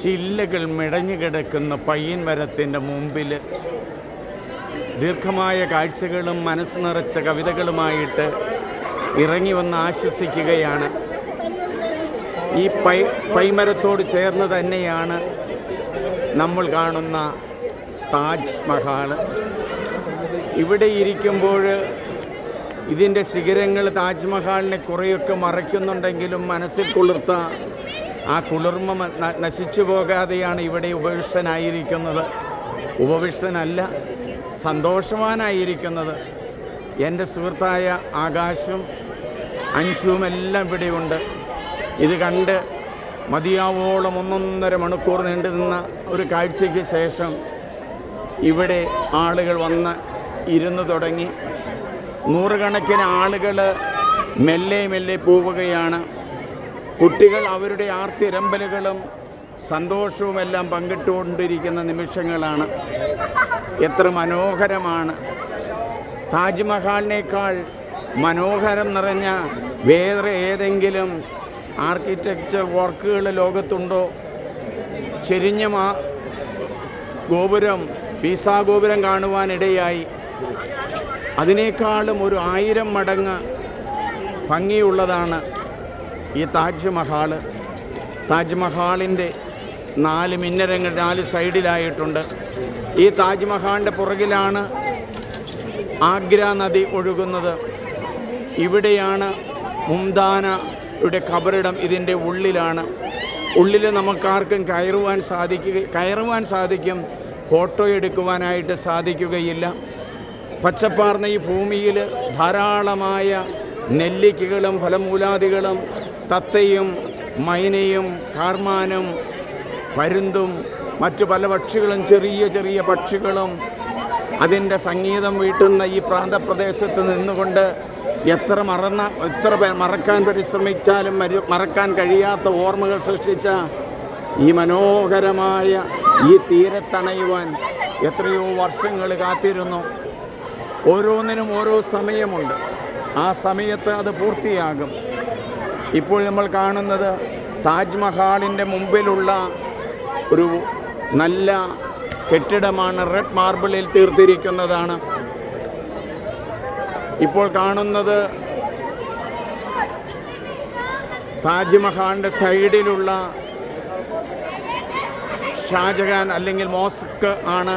ചില്ലകൾ മിടഞ്ഞു കിടക്കുന്ന പയ്യൻ മരത്തിൻ്റെ മുമ്പിൽ ദീർഘമായ കാഴ്ചകളും മനസ്സ് നിറച്ച കവിതകളുമായിട്ട് ഇറങ്ങി വന്ന് ആശ്വസിക്കുകയാണ്. ഈ പൈമരത്തോട് ചേർന്ന് തന്നെയാണ് നമ്മൾ കാണുന്ന താജ് മഹൽ. ഇവിടെ ഇരിക്കുമ്പോൾ ഇതിൻ്റെ ശിഖരങ്ങൾ താജ്മഹലിനെ കുറേയൊക്കെ മറയ്ക്കുന്നുണ്ടെങ്കിലും മനസ്സിൽ കുളിർത്ത ആ കുളിർമ നശിച്ചു പോകാതെയാണ് ഇവിടെ ഉപവിഷ്ടനായിരിക്കുന്നത്. ഉപവിഷ്ടനല്ല, സന്തോഷവാനായിരിക്കുന്നത്. എൻ്റെ സുഹൃത്തായ ആകാശും അഞ്ചുമെല്ലാം ഇവിടെയുണ്ട്. ഇത് കണ്ട് മതിയാവോളം 1.5 മണിക്കൂർ നീണ്ടു നിന്ന ഒരു കാഴ്ചയ്ക്ക് ശേഷം ഇവിടെ ആളുകൾ വന്ന് ഇരുന്ന് തുടങ്ങി. നൂറുകണക്കിന് ആളുകൾ മെല്ലെ മെല്ലെ പോവുകയാണ്. കുട്ടികൾ അവരുടെ ആർത്തിരമ്പലുകളും സന്തോഷവുമെല്ലാം പങ്കിട്ടുകൊണ്ടിരിക്കുന്ന നിമിഷങ്ങളാണ്. എത്ര മനോഹരമാണ്! താജ്മഹലിനേക്കാൾ മനോഹരം നിറഞ്ഞ വേറെ ഏതെങ്കിലും ആർക്കിടെക്ചർ വർക്കുകൾ ലോകത്തുണ്ടോ? ചെരിഞ്ഞ ഗോപുരം, പീസാ ഗോപുരം കാണുവാനിടയായി. അതിനേക്കാളും 1000 മടങ്ങ് ഭംഗിയുള്ളതാണ് ഈ താജ്മഹൽ. താജ്മഹലിൻ്റെ 4 മിന്നരങ്ങൾ 4 സൈഡിലായിട്ടുണ്ട്. ഈ താജ്മഹലിൻ്റെ പുറകിലാണ് ആഗ്ര നദി ഒഴുകുന്നത്. ഇവിടെയാണ് മുംതാനയുടെ ഖബറിടം. ഇതിൻ്റെ ഉള്ളിലാണ്. ഉള്ളിൽ നമുക്കാർക്കും കയറുവാൻ സാധിക്കും, ഫോട്ടോ എടുക്കുവാനായിട്ട് സാധിക്കുകയില്ല. പച്ചപ്പാർന്ന ഈ ഭൂമിയിൽ ധാരാളമായ നെല്ലിക്കകളും ഫലമൂലാദികളും തത്തയും മൈനയും കാർമാനും പരുന്തും മറ്റു പല പക്ഷികളും, ചെറിയ ചെറിയ പക്ഷികളും അതിൻ്റെ സംഗീതം വീട്ടുന്ന ഈ പ്രാന്തപ്രദേശത്ത് നിന്നുകൊണ്ട് എത്ര മറക്കാൻ പരിശ്രമിച്ചാലും മറക്കാൻ കഴിയാത്ത ഓർമ്മകൾ സൃഷ്ടിച്ച ഈ മനോഹരമായ ഈ തീരത്തണയുവാൻ എത്രയോ വർഷങ്ങൾ കാത്തിരുന്നു. ഓരോന്നിനും ഓരോ സമയമുണ്ട്. ആ സമയത്ത് അത് പൂർത്തിയാകും. ഇപ്പോൾ നമ്മൾ കാണുന്നത് താജ്മഹലിൻ്റെ മുമ്പിലുള്ള ഒരു നല്ല കെട്ടിടമാണ്. റെഡ് മാർബിളിൽ തീർത്തിരിക്കുന്നതാണ്. ഇപ്പോൾ കാണുന്നത് താജ്മഹലിൻ്റെ സൈഡിലുള്ള ഷാജഹാൻ അല്ലെങ്കിൽ മോസ്ക് ആണ്.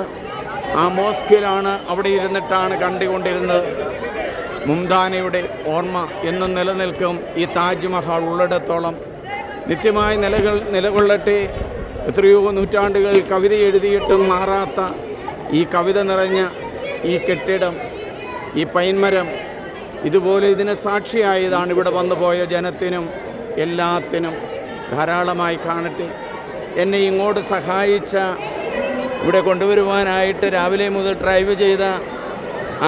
ആ മോസ്കിലാണ് അവിടെ ഇരുന്നിട്ടാണ് കണ്ടുകൊണ്ടിരുന്നത്. മുംതാനയുടെ ഓർമ്മ എന്നും നിലനിൽക്കും ഈ താജ്മഹൽ ഉള്ളിടത്തോളം. നിത്യമായി നിലകൊള്ളട്ടെ. എത്രയോ നൂറ്റാണ്ടുകൾ കവിത എഴുതിയിട്ടും മാറാത്ത ഈ കവിത നിറഞ്ഞ ഈ കെട്ടിടം, ഈ പൈൻമരം ഇതുപോലെ ഇതിന് സാക്ഷിയായതാണ്. ഇവിടെ വന്നുപോയ ജനത്തിനും എല്ലാത്തിനും ധാരാളമായി കാണട്ടെ. എന്നെ ഇങ്ങോട്ട് സഹായിച്ച, ഇവിടെ കൊണ്ടുവരുവാനായിട്ട് രാവിലെ മുതൽ ഡ്രൈവ് ചെയ്ത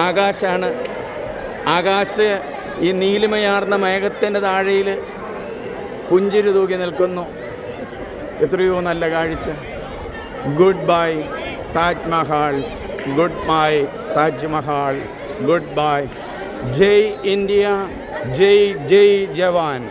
ആകാശാണ്. ആകാശ് ഈ നീലിമയാർന്ന മേഘത്തിൻ്റെ താഴെയിൽ പുഞ്ചിരി തൂക്കി നിൽക്കുന്നു. എത്രയോ നല്ല കാഴ്ച. Good bye Taj Mahal, good bye Taj Mahal, good bye. ജയ് ഇന്ത്യ, ജയ് ജയ് ജവാൻ.